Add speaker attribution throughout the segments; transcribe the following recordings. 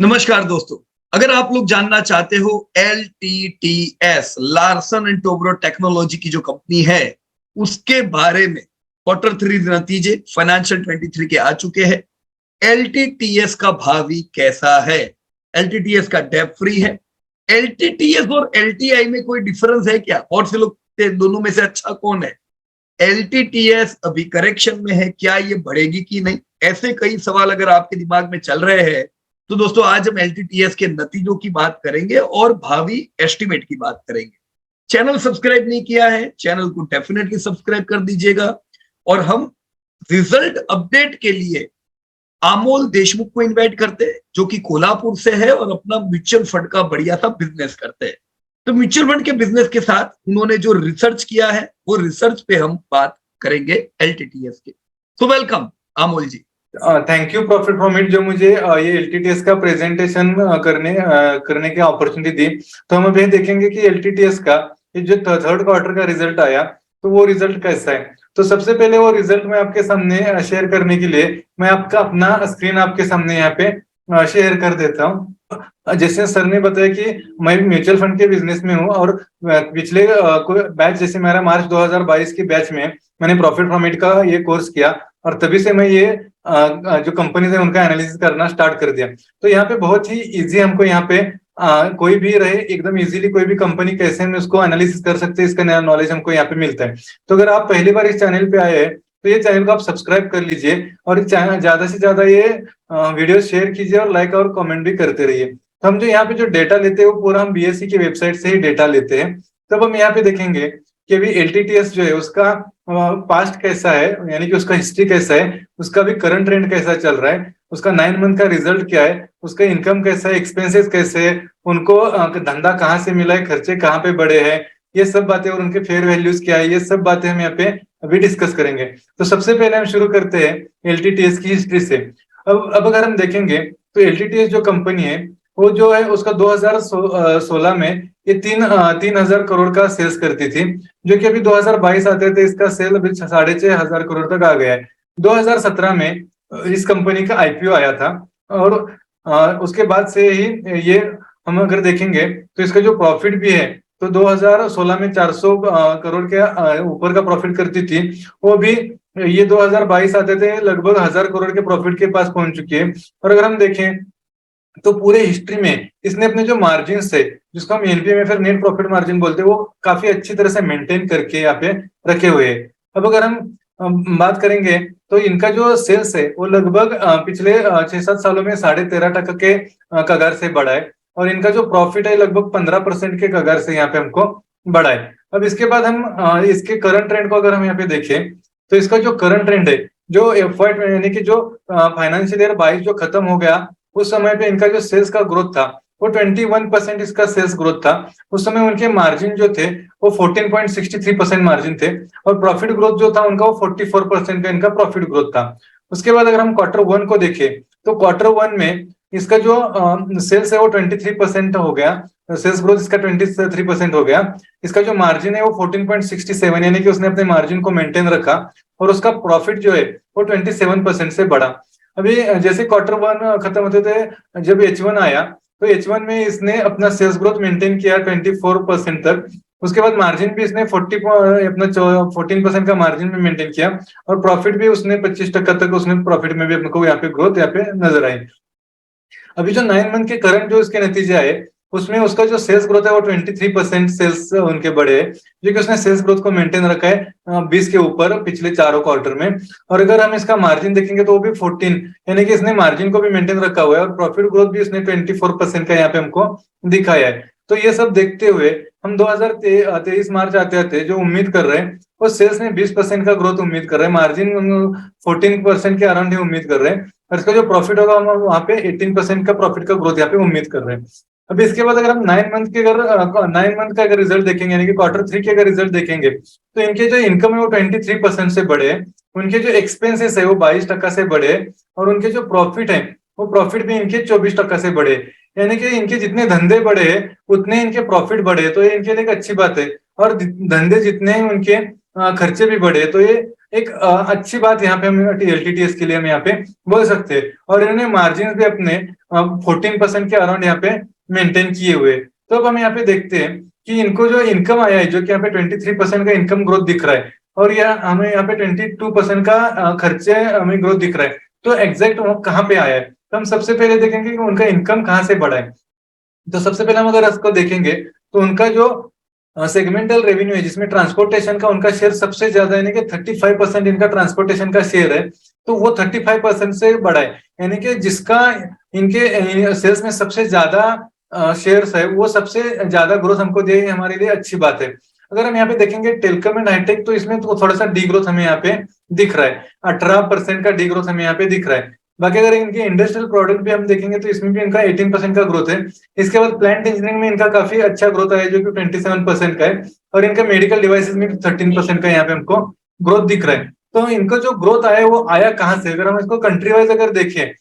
Speaker 1: नमस्कार दोस्तों। अगर आप लोग जानना चाहते हो LTTS Larsen and Toubro technology की जो कंपनी है उसके बारे में Q3 नतीजे फाइनेंशियल 23 के आ चुके हैं। LTTS का भावी कैसा है? LTTS का डेब्ट फ्री है। LTTS और LTI में कोई डिफरेंस है क्या? और से लोग दोनों में से अच्छा कौन है? LTTS अभी करेक्शन में है, क्या ये बढ़ेगी कि नहीं? ऐसे कई सवाल अगर आपके दिमाग में चल रहे हैं तो दोस्तों आज हम LTTS के नतीजों की बात करेंगे और भावी एस्टिमेट की बात करेंगे। चैनल सब्सक्राइब नहीं किया है, चैनल को डेफिनेटली सब्सक्राइब कर दीजिएगा। और हम रिजल्ट अपडेट के लिए अमोल देशमुख को इनवाइट करते हैं जो कि कोल्हापुर से है और अपना म्यूचुअल फंड का बढ़िया सा बिजनेस करते हैं। तो म्यूचुअल फंड के बिजनेस के साथ उन्होंने जो रिसर्च किया है वो रिसर्च पे हम बात करेंगे LTTS के। तो welcome Amol ji.
Speaker 2: Thank you profit from it, जो मुझे ये LTTS का प्रेजेंटेशन करने की अपॉर्चुनिटी दी। तो हम अभी देखेंगे कि LTTS का ये जो थर्ड क्वार्टर का रिजल्ट आया तो वो रिजल्ट कैसा है। तो सबसे पहले वो रिजल्ट मैं आपके सामने शेयर करने के लिए मैं आपका अपना स्क्रीन आपके सामने यहाँ पे शेयर कर देता हूँ। जैसे सर ने बताया कि मैं म्यूचुअल फंड के बिजनेस में हूँ और पिछले बैच जैसे मेरा मार्च 2022 के बैच में मैंने प्रॉफिट फ्रॉम इट का ये कोर्स किया और तभी से मैं ये जो कंपनीज है उनका एनालिसिस करना स्टार्ट कर दिया। तो यहाँ पे बहुत ही इजी हमको यहाँ पे कोई भी रहे एकदम इजीली कोई भी कंपनी कैसे हम उसको एनालिसिस कर सकते हैं, इसका नया नॉलेज हमको यहाँ पे मिलता है। तो अगर आप पहली बार इस चैनल पे आए हैं तो ये चैनल को आप सब्सक्राइब कर लीजिए और ज्यादा से ज्यादा ये वीडियो शेयर कीजिए और लाइक और कमेंट भी करते रहिए। तो हम जो यहाँ पे जो डेटा लेते हैं वो पूरा हम BSE की वेबसाइट से ही डेटा लेते हैं। तब हम यहाँ पे देखेंगे कि अभी LTTS जो है उसका पास्ट कैसा है, यानी कि उसका हिस्ट्री कैसा है, उसका भी करंट ट्रेंड कैसा चल रहा है, उसका 9 मंथ का रिजल्ट क्या है, उसका इनकम कैसा है, एक्सपेंसेस कैसे है, उनको धंधा कहाँ से मिला है, खर्चे कहाँ पे बढ़े हैं, ये सब बातें और उनके फेयर वैल्यूज क्या है, ये सब बातें हम यहाँ पे अभी डिस्कस करेंगे। तो सबसे पहले हम शुरू करते हैं LTTS की हिस्ट्री से। अब अगर हम देखेंगे तो LTTS जो कंपनी है वो जो है उसका 2016 में ये 3,000 करोड़ का सेल्स करती थी, जो कि अभी 2022 आते थे इसका सेल अभी 6,500 करोड़ तक आ गया है। 2017 में इस कंपनी का IPO आया था और उसके बाद से ही ये हम अगर देखेंगे तो इसका जो प्रॉफिट भी है तो 2016 में 400 करोड़ के ऊपर का प्रॉफिट करती थी, वो भी ये 2022 आते थे लगभग 1,000 करोड़ के प्रॉफिट के पास पहुंच चुकी है। और अगर हम देखें तो पूरे हिस्ट्री में इसने अपने जो मार्जिन है जिसको हम NPM में फिर नेट प्रॉफिट मार्जिन बोलते हैं वो काफी अच्छी तरह से मेंटेन करके यहाँ पे रखे हुए हैं। अब अगर हम बात करेंगे तो इनका जो सेल्स है वो लगभग पिछले 6-7 सालों में 13.5% के कगार से बढ़ा है और इनका जो प्रॉफिट है लगभग 15% के कगार से यहाँ पे हमको बढ़ा है। अब इसके बाद हम इसके करंट ट्रेंड को अगर हम यहाँ पे देखें तो इसका जो करंट ट्रेंड है जो FY यानी कि जो फाइनेंशियल ईयर 22 जो खत्म हो गया उस समय पे इनका जो सेल्स का ग्रोथ था वो 21% इसका सेल्स ग्रोथ था। उस समय उनके मार्जिन जो थे वो 14.63% मार्जिन थे और प्रॉफिट ग्रोथ जो था उनका वो 44% का इनका प्रॉफिट ग्रोथ था। उसके बाद अगर हम Q1 को देखें तो Q1 में इसका जो सेल्स है वो 23% हो गया, सेल्स ग्रोथ इसका 23% हो गया। इसका जो मार्जिन है वो 14.67 यानी कि उसने अपने मार्जिन को मेंटेन रखा और उसका प्रॉफिट जो है वो 27% से बढ़ा। अभी जैसे Q1 खत्म होते थे जब H1 आया तो H1 में इसने अपना सेल्स ग्रोथ मेंटेन किया 24% तक। उसके बाद मार्जिन भी इसने 14% का मार्जिन भी मेंटेन किया और प्रॉफिट भी उसने 25% तक उसने प्रॉफिट में भी अपने यहाँ पे ग्रोथ यहाँ पे नजर आई। अभी जो 9 मंथ के करंट जो इसके नतीजे आए उसमें उसका जो सेल्स ग्रोथ है वो 23% सेल्स उनके बढ़े हैं, जो कि उसने सेल्स ग्रोथ को मेंटेन रखा है 20 के ऊपर पिछले चारों क्वार्टर में। और अगर हम इसका मार्जिन देखेंगे तो वो भी 14 यानी कि इसने मार्जिन को भी मेंटेन रखा हुआ है और प्रॉफिट ग्रोथ भी इसने 24% का यहाँ पे हमको दिखाया है। तो ये सब देखते हुए हम 2023 मार्च आते आते जो उम्मीद कर रहे हैं वो सेल्स में 20% का ग्रोथ उम्मीद कर रहे हैं, मार्जिन 14% के अराउंड ही उम्मीद कर रहे हैं और इसका जो प्रॉफिट होगा हम वहाँ पे 18% का प्रॉफिट का ग्रोथ यहाँ पे उम्मीद कर रहे हैं। अब इसके बाद अगर हम 9 मंथ का अगर रिजल्ट देखेंगे यानी कि Q3 के अगर रिजल्ट देखेंगे तो इनके जो इनकम है वो 23% से बढ़े, उनके जो एक्सपेंसेस है वो 22% से बढ़े और उनके जो प्रॉफिट है वो प्रॉफिट भी इनके 24% से बढ़े। यानी कि इनके जितने धंधे बढ़े उतने इनके प्रॉफिट बढ़े, तो ये इनके लिए एक अच्छी बात है। और धंधे जितने उनके खर्चे भी बढ़े तो ये एक अच्छी बात यहाँ पे हम एलटीटीएस के लिए हम यहाँ पे बोल सकते हैं। और इन्होंने मार्जिन भी अपने 14% के अराउंड यहाँ पे मेंटेन किए हुए। तो अब हम यहाँ पे देखते हैं कि इनको जो इनकम आया है, जो कि यहाँ पे 23% का इनकम ग्रोथ दिख रहा है, और यह हमें यहाँ पे 22% का खर्चे हमें ग्रोथ दिख रहा है। तो एग्जैक्ट वो कहाँ पे आया है, तो हम सबसे पहले देखेंगे कि उनका इनकम कहाँ से बढ़ा है। तो सबसे पहले हम अगर इसको देखेंगे तो उनका जो सेगमेंटल रेवेन्यू है, जिसमें ट्रांसपोर्टेशन का उनका शेयर सबसे ज्यादा, यानी कि 35% इनका ट्रांसपोर्टेशन का शेयर है, तो वो 35% से बढ़ा है। यानी कि जिसका इनके सेल्स में सबसे ज्यादा शेयर्स है, वो सबसे ज्यादा ग्रोथ हमको दे, हमारे लिए अच्छी बात है। अगर हम यहाँ पे देखेंगे टेलीकॉम एंड हाईटेक, तो इसमें तो थोड़ा सा डी ग्रोथ हमें यहाँ पे दिख रहा है, 18% का डी ग्रोथ हमें यहाँ पे दिख रहा है। बाकी अगर इनके इंडस्ट्रियल प्रोडक्ट भी हम देखेंगे तो इसमें भी इनका 18% का ग्रोथ है। इसके बाद प्लांट इंजीनियरिंग में इनका काफी अच्छा ग्रोथ आया, जो कि 27% का है। और इनका मेडिकल डिवाइसेस में भी 13% का यहाँ पे हमको ग्रोथ दिख रहा है। तो इनको जो ग्रोथ आया वो आया कहाँ से, अगर हम इसको कंट्री वाइज अगर देखें,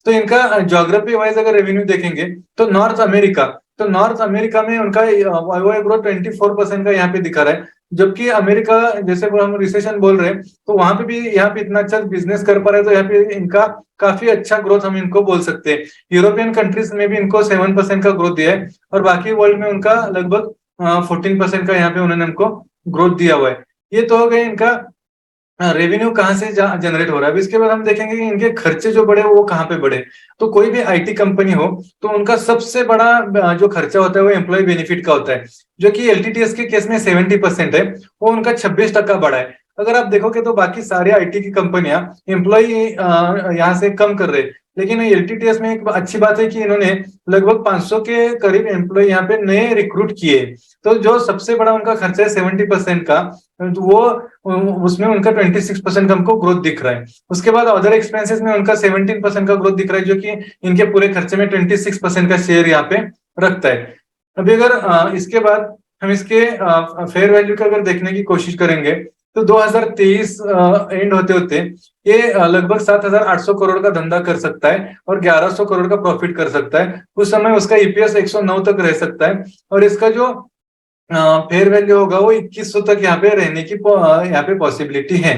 Speaker 2: तो इनका ज्योग्राफी वाइज अगर रेवेन्यू देखेंगे तो नॉर्थ अमेरिका, तो नॉर्थ अमेरिका में उनका वाई ग्रोथ 24% का यहाँ पे दिखा रहा है। जबकि अमेरिका, जैसे वो हम रिसेशन बोल रहे हैं, तो वहां पे भी यहाँ पे इतना अच्छा बिजनेस कर पा रहे हैं, तो यहाँ पे इनका काफी अच्छा ग्रोथ हम इनको बोल सकते हैं। यूरोपियन कंट्रीज में भी इनको 7% का ग्रोथ दिया है, और बाकी वर्ल्ड में उनका लगभग 14% का यहाँ पे उन्होंने हमको ग्रोथ दिया हुआ है। ये तो हो गए इनका रेवेन्यू कहाँ से जनरेट हो रहा है। अब इसके बाद हम देखेंगे कि इनके खर्चे जो बढ़े वो कहाँ पे बढ़े। तो कोई भी आईटी कंपनी हो तो उनका सबसे बड़ा जो खर्चा होता है वो एम्प्लॉय बेनिफिट का होता है, जो कि एलटीटीएस के केस में 70% है, वो उनका 26% बढ़ा है। अगर आप देखोगे तो बाकी सारे आईटी की कंपनियां एम्प्लॉय यहाँ से कम कर रहे हैं, लेकिन एलटीटीएस में एक अच्छी बात है कि इन्होंने लगभग 500 के करीब एम्प्लॉय यहाँ पे नए रिक्रूट किए। तो जो सबसे बड़ा उनका खर्चा है 70% का, वो उसमें उनका 26% का हमको ग्रोथ दिख रहा है। उसके बाद अदर एक्सपेंसेस में उनका 17% का ग्रोथ दिख रहा है, जो कि इनके पूरे खर्चे में 26% का शेयर यहाँ पे रखता है। अभी अगर इसके बाद हम इसके फेयर वैल्यू का अगर देखने की कोशिश करेंगे, तो 2023 एंड होते होते ये लगभग 7,800 करोड़ का धंधा कर सकता है और 1,100 करोड़ का प्रॉफिट कर सकता है। उस समय उसका ईपीएस 109 तक रह सकता है, और इसका जो फेयर वैल्यू होगा वो 2100 तक यहाँ पे रहने की यहाँ पे पॉसिबिलिटी है।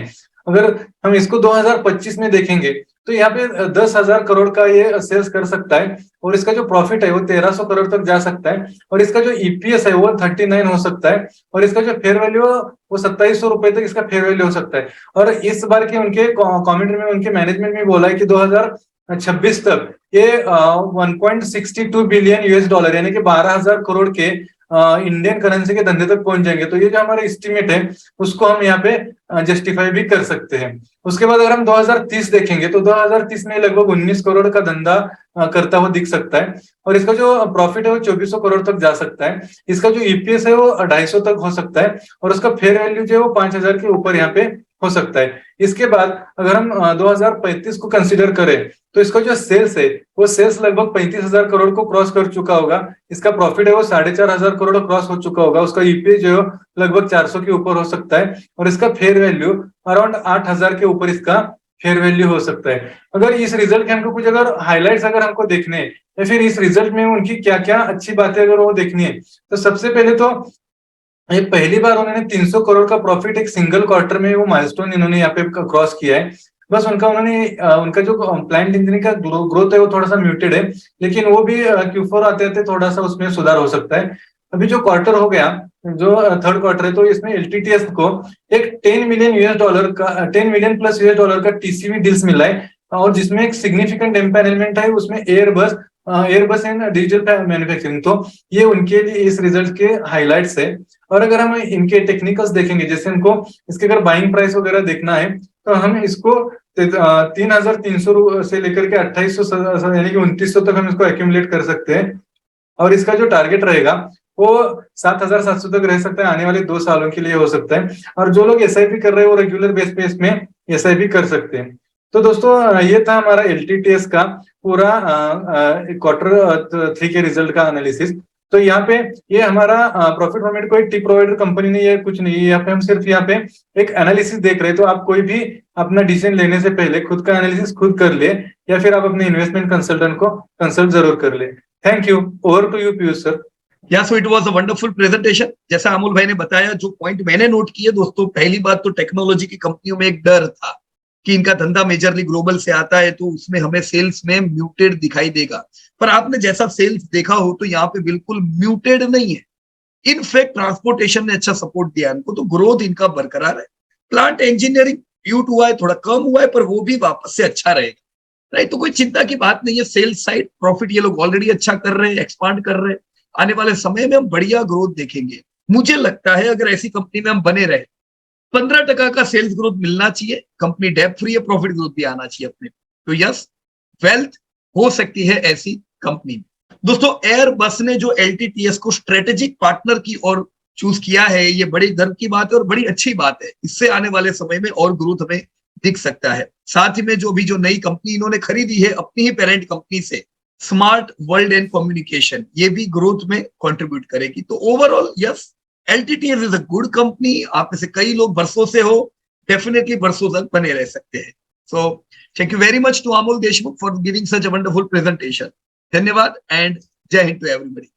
Speaker 2: अगर हम इसको 2025 में देखेंगे तो यहाँ पे 10,000 करोड़ का ये सेल्स कर सकता है, और इसका जो प्रॉफिट है वो 1,300 करोड़ तक जा सकता है, और इसका जो ईपीएस है वो 39 हो सकता है, और इसका जो फेयर वैल्यू वो 2,700 रुपए तक इसका फेयर वैल्यू हो सकता है। और इस बार के उनके कमेंट्री में उनके मैनेजमेंट में बोला है कि 2026 तक ये 1.62 बिलियन यूएस डॉलर, यानी कि 12,000 करोड़ के इंडियन करेंसी के धंधे तक पहुंच जाएंगे। तो ये जो हमारा एस्टिमेट है उसको हम यहाँ पे जस्टिफाई भी कर सकते हैं। उसके बाद अगर हम 2030 देखेंगे तो 2030 में लगभग 19 करोड़ का धंधा करता हुआ दिख सकता है, और इसका जो प्रॉफिट है वो 2400 करोड़ तक जा सकता है। इसका जो ईपीएस है वो 250 तक हो सकता है, और उसका फेयर वैल्यू जो है वो 5,000 के ऊपर यहाँ पे हो सकता है। इसके बाद अगर हम 2035 को कंसिडर करें तो इसका जो सेल्स है वो सेल्स लगभग 35,000 करोड़ को क्रॉस कर चुका होगा। इसका प्रॉफिट है वो 4,500 करोड़ क्रॉस हो चुका होगा। उसका ईपीएस जो है लगभग 400 के ऊपर हो सकता है, और इसका फेयर वैल्यू अराउंड 8,000 के ऊपर इसका फेयर वैल्यू हो सकता है। अगर इस रिजल्ट के हमको कुछ अगर हाईलाइट्स अगर हमको देखने हैं, या फिर इस रिजल्ट में उनकी क्या क्या अच्छी बातें अगर वो देखनी है, तो सबसे पहले तो ये पहली बार उन्होंने 300 करोड़ का प्रॉफिट एक सिंगल क्वार्टर में वो माइलस्टोन इन्होंने यहाँ पे क्रॉस किया है। बस उनका जो प्लांट इंजीनियरिंग का ग्रोथ है वो थोड़ा सा म्यूटेड है, लेकिन वो भी Q4 आते आते थोड़ा सा उसमें सुधार हो सकता है। अभी जो क्वार्टर हो गया, जो थर्ड क्वार्टर है, तो इसमें एलटीटीएस को एक 10 मिलियन यूएस डॉलर का 10 मिलियन प्लस यूएस डॉलर का टीसीवी डील्स मिला है, और जिसमें एक सिग्निफिकेंट एम्पैनलमेंट है उसमें एयरबस एंड डिजिटल मैन्युफैक्चरिंग। तो ये उनके लिए इस रिजल्ट के हाईलाइट्स है। और अगर हम इनके टेक्निकल्स देखेंगे, जैसे हमको इसके अगर बाइंग प्राइस वगैरह देखना है, तो हम इसको 3,300 से लेकर के 2,800 यानी कि 2,900 तक हम इसको एक्यूमुलेट कर सकते हैं, और इसका जो टारगेट रहेगा वो 7,700 तक रह सकता है, आने वाले 2 सालों के लिए हो सकता है। और जो लोग एसआईपी कर रहे हैं वो रेगुलर बेस में एसआईपी कर सकते हैं। तो दोस्तों ये था हमारा एलटीटीएस का पूरा Q3 के रिजल्ट का एनालिसिस। तो यहाँ पे ये हमारा प्रॉफिट फॉर्मेट कोई टिप प्रोवाइडर कंपनी नहीं है, कुछ नहीं है। यहाँ पे हम सिर्फ यहाँ पे एक एनालिसिस देख रहे हैं। तो आप कोई भी अपना डिसीजन लेने से पहले खुद का एनालिसिस खुद कर ले, या फिर आप अपने इन्वेस्टमेंट कंसल्टेंट को कंसल्ट जरूर कर ले। Thank you. Over to you Piyush sir.
Speaker 1: या so it was a wonderful presentation. जैसा अमोल भाई ने बताया, जो पॉइंट मैंने नोट किए दोस्तों, पहली बात तो टेक्नोलॉजी की कंपनियों में एक डर था कि इनका धंधा मेजरली ग्लोबल से आता है, तो उसमें हमें सेल्स में म्यूटेड दिखाई देगा। पर आपने जैसा सेल्स देखा हो तो यहाँ पे बिल्कुल म्यूटेड नहीं है। इनफैक्ट ट्रांसपोर्टेशन ने अच्छा सपोर्ट दिया इनको, तो ग्रोथ इनका बरकरार है। प्लांट इंजीनियरिंग म्यूट हुआ है, थोड़ा कम हुआ है, पर वो भी वापस से अच्छा रहेगा, राइट। तो कोई चिंता की बात नहीं है। सेल्स साइड प्रॉफिट ये लोग ऑलरेडी अच्छा कर रहे हैं, एक्सपांड कर रहे हैं। आने वाले समय में हम बढ़िया ग्रोथ देखेंगे। मुझे लगता है अगर ऐसी कंपनी में हम बने रहे, 15% का सेल्स ग्रोथ मिलना चाहिए, कंपनी डेब्ट फ्री है, प्रॉफिट ग्रोथ भी आना चाहिए अपने। तो यस, वेल्थ हो सकती है ऐसी कंपनी में। दोस्तों, एयरबस ने जो एलटीटीएस को स्ट्रेटेजिक पार्टनर की ओर चूज किया है, ये बड़ी गर्व की बात है और बड़ी अच्छी बात है। इससे आने वाले समय में और ग्रोथ हमें दिख सकता है। साथ ही में जो नई कंपनी इन्होंने खरीदी है अपनी ही पेरेंट कंपनी से, स्मार्ट वर्ल्ड एंड कम्युनिकेशन, ये भी ग्रोथ में कंट्रीब्यूट करेगी। तो overall yes, LTTS is a good company. आप में से कई लोग बरसों से हो, डेफिनेटली बरसों तक बने रह सकते हैं। So thank you very much to Amol Deshmukh for giving such a wonderful presentation. धन्यवाद एंड जय हिंद टू एवरीबॉडी।